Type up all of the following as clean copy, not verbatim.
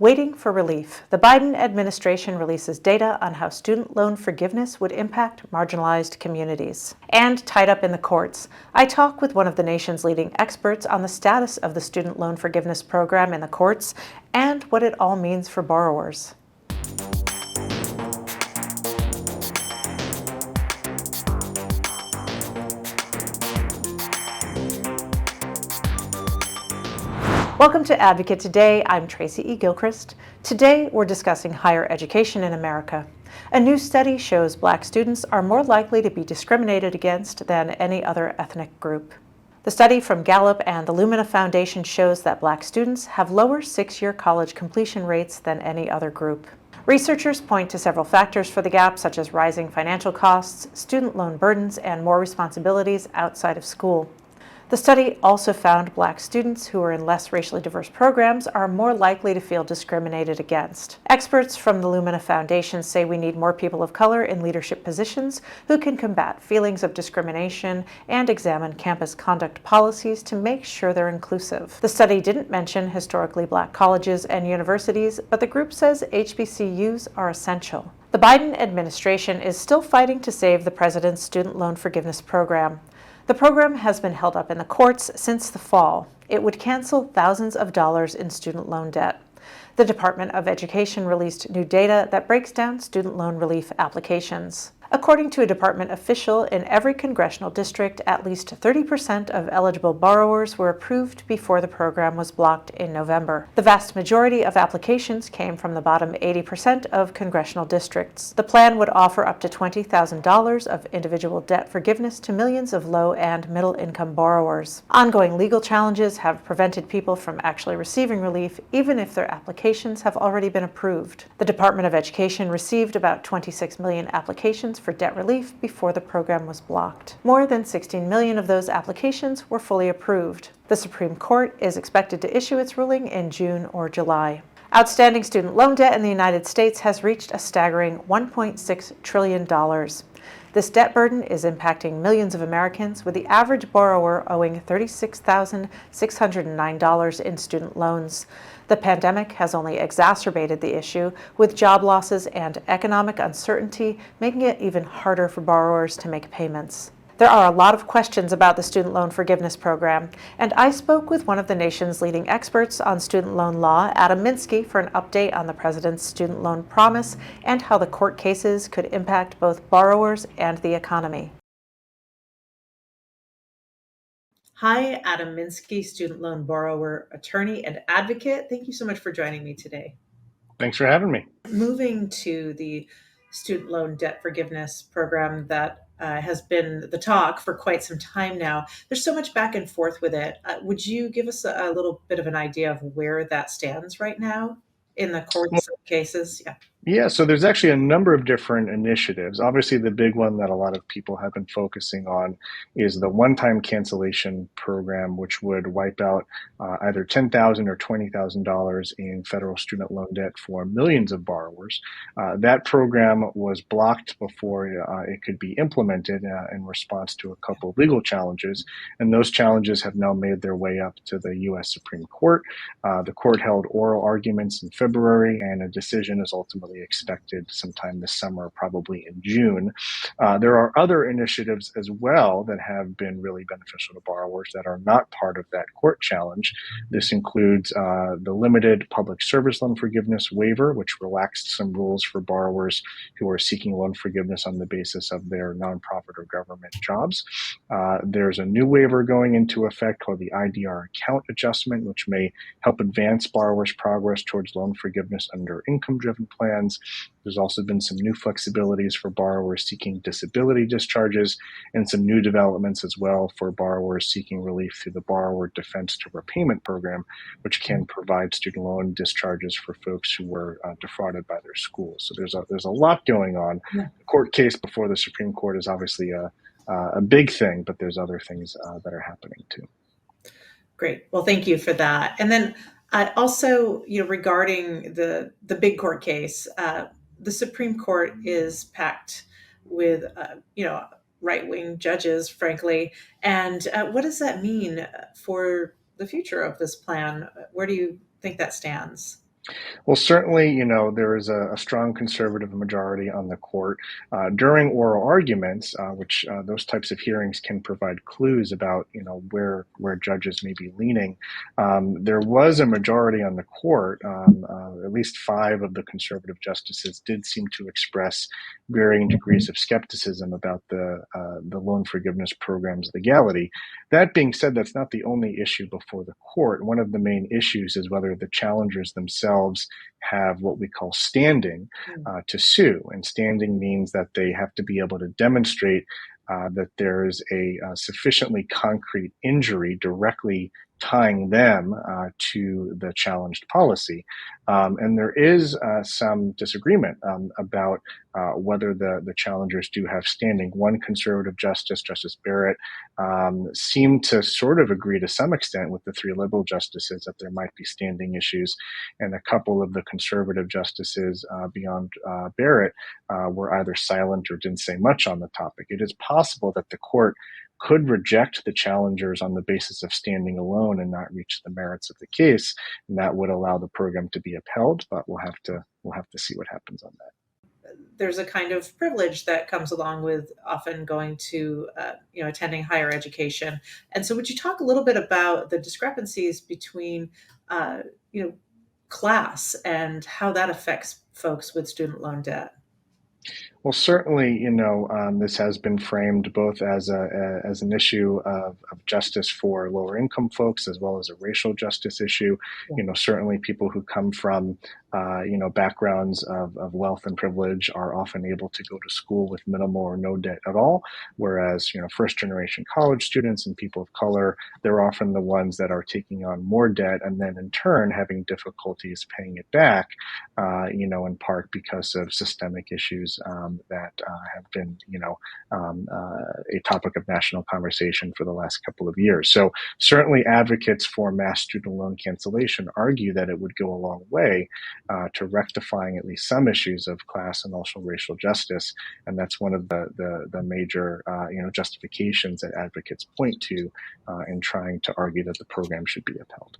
Waiting for relief. The Biden administration releases data on how student loan forgiveness would impact marginalized communities. And tied up in the courts, I talk with one of the nation's leading experts on the status of the student loan forgiveness program in the courts and what it all means for borrowers. Welcome to Advocate Today. I'm Tracy E. Gilchrist. Today, we're discussing higher education in America. A new study shows Black students are more likely to be discriminated against than any other ethnic group. The study from Gallup and the Lumina Foundation shows that Black students have lower six-year college completion rates than any other group. Researchers point to several factors for the gap, such as rising financial costs, student loan burdens, and more responsibilities outside of school. The study also found Black students who are in less racially diverse programs are more likely to feel discriminated against. Experts from the Lumina Foundation say we need more people of color in leadership positions who can combat feelings of discrimination and examine campus conduct policies to make sure they're inclusive. The study didn't mention historically Black colleges and universities, but the group says HBCUs are essential. The Biden administration is still fighting to save the president's student loan forgiveness program. The program has been held up in the courts since the fall. It would cancel thousands of dollars in student loan debt. The Department of Education released new data that breaks down student loan relief applications. According to a department official, in every congressional district, at least 30% of eligible borrowers were approved before the program was blocked in November. The vast majority of applications came from the bottom 80% of congressional districts. The plan would offer up to $20,000 of individual debt forgiveness to millions of low and middle-income borrowers. Ongoing legal challenges have prevented people from actually receiving relief, even if their applications have already been approved. The Department of Education received about 26 million applications for debt relief before the program was blocked. More than 16 million of those applications were fully approved. The Supreme Court is expected to issue its ruling in June or July. Outstanding student loan debt in the United States has reached a staggering $1.6 trillion. This debt burden is impacting millions of Americans, with the average borrower owing $36,609 in student loans. The pandemic has only exacerbated the issue, with job losses and economic uncertainty making it even harder for borrowers to make payments. There are a lot of questions about the student loan forgiveness program, and I spoke with one of the nation's leading experts on student loan law, Adam Minsky, for an update on the president's student loan promise and how the court cases could impact both borrowers and the economy. Hi, Adam Minsky, student loan borrower, attorney, and advocate. Thank you so much for joining me today. Thanks for having me. Moving to the student loan debt forgiveness program that has been the talk for quite some time now. There's so much back and forth with it. Would you give us a little bit of an idea of where that stands right now in the courts cases? Yeah, so there's actually a number of different initiatives. Obviously, the big one that a lot of people have been focusing on is the one-time cancellation program, which would wipe out either $10,000 or $20,000 in federal student loan debt for millions of borrowers. That program was blocked before it could be implemented in response to a couple of legal challenges, and those challenges have now made their way up to the U.S. Supreme Court. The court held oral arguments in February, and a decision is ultimately expected sometime this summer, probably in June. There are other initiatives as well that have been really beneficial to borrowers that are not part of that court challenge. This includes the limited public service loan forgiveness waiver, which relaxed some rules for borrowers who are seeking loan forgiveness on the basis of their nonprofit or government jobs. There's a new waiver going into effect called the IDR account adjustment, which may help advance borrowers' progress towards loan forgiveness under income-driven plans. There's also been some new flexibilities for borrowers seeking disability discharges, and some new developments as well for borrowers seeking relief through the Borrower Defense to Repayment Program, which can provide student loan discharges for folks who were defrauded by their schools. So there's a lot going on. Yeah. The court case before the Supreme Court is obviously a big thing, but there's other things that are happening too. Great. Well, thank you for that. And then also, regarding the big court case, the Supreme Court is packed with, right-wing judges, frankly. And what does that mean for the future of this plan? Where do you think that stands? Well, certainly, there is a strong conservative majority on the court. During oral arguments, which those types of hearings can provide clues about, where judges may be leaning. There was a majority on the court. At least five of the conservative justices did seem to express varying degrees of skepticism about the loan forgiveness program's legality. That being said, that's not the only issue before the court. One of the main issues is whether the challengers themselves have what we call standing to sue. And standing means that they have to be able to demonstrate that there is a sufficiently concrete injury directly tying them to the challenged policy. And there is some disagreement about whether the challengers do have standing. One conservative justice, Justice Barrett, seemed to sort of agree to some extent with the three liberal justices that there might be standing issues. And a couple of the conservative justices beyond Barrett were either silent or didn't say much on the topic. It is possible that the court could reject the challengers on the basis of standing alone and not reach the merits of the case, and that would allow the program to be upheld. But we'll have to see what happens on that. There's a kind of privilege that comes along with often going to, attending higher education. And so, would you talk a little bit about the discrepancies between, class and how that affects folks with student loan debt? Well, certainly, this has been framed both as an issue of justice for lower income folks as well as a racial justice issue. Certainly people who come from backgrounds of wealth and privilege are often able to go to school with minimal or no debt at all, whereas first generation college students and people of color, they're often the ones that are taking on more debt and then in turn having difficulties paying it back. In part because of systemic issues that have been, a topic of national conversation for the last couple of years. So certainly advocates for mass student loan cancellation argue that it would go a long way to rectifying at least some issues of class and also racial justice. And that's one of the major, justifications that advocates point to in trying to argue that the program should be upheld.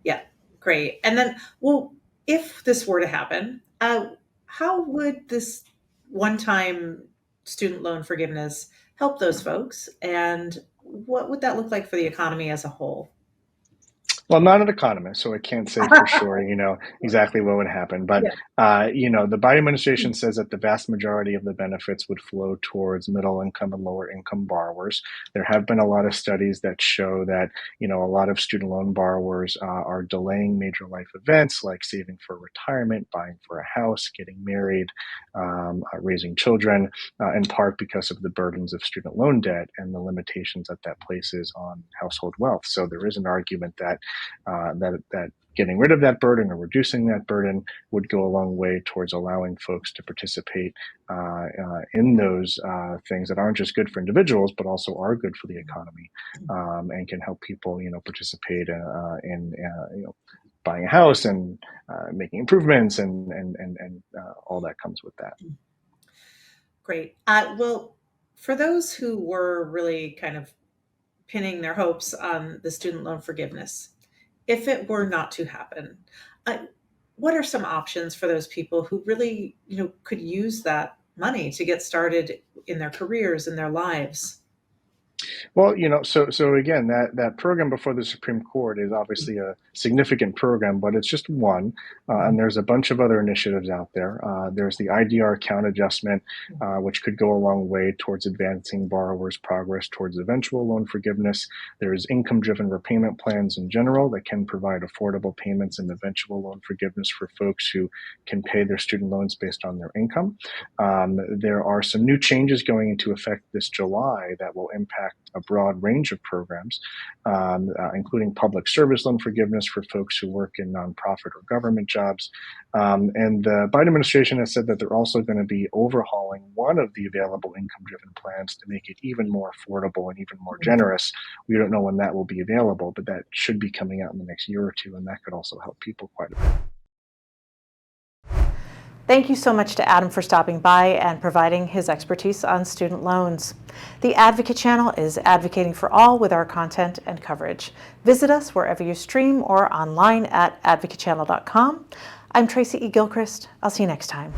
Yeah, great. And then, well, if this were to happen, how would this one-time student loan forgiveness help those folks? And what would that look like for the economy as a whole? Well, I'm not an economist, so I can't say for sure, exactly what would happen. But, Yeah. the Biden administration says that the vast majority of the benefits would flow towards middle income and lower income borrowers. There have been a lot of studies that show that, a lot of student loan borrowers are delaying major life events like saving for retirement, buying for a house, getting married, raising children, in part because of the burdens of student loan debt and the limitations that places on household wealth. So there is an argument that that getting rid of that burden or reducing that burden would go a long way towards allowing folks to participate in those things that aren't just good for individuals, but also are good for the economy and can help people, participate in buying a house and making improvements and all that comes with that. Great. Well, for those who were really kind of pinning their hopes on the student loan forgiveness, if it were not to happen, uh, what are some options for those people who really, could use that money to get started in their careers and their lives? Well, so again, that program before the Supreme Court is obviously a significant program, but it's just one, and there's a bunch of other initiatives out there. There's the IDR account adjustment, which could go a long way towards advancing borrowers' progress towards eventual loan forgiveness. There's income-driven repayment plans in general that can provide affordable payments and eventual loan forgiveness for folks who can pay their student loans based on their income. There are some new changes going into effect this July that will impact a broad range of programs, including public service loan forgiveness for folks who work in nonprofit or government jobs. And the Biden administration has said that they're also going to be overhauling one of the available income-driven plans to make it even more affordable and even more generous. We don't know when that will be available, but that should be coming out in the next year or two, and that could also help people quite a bit. Thank you so much to Adam for stopping by and providing his expertise on student loans. The Advocate channel is advocating for all with our content and coverage. Visit us wherever you stream or online at advocatechannel.com. I'm Tracy E. Gilchrist. I'll see you next time.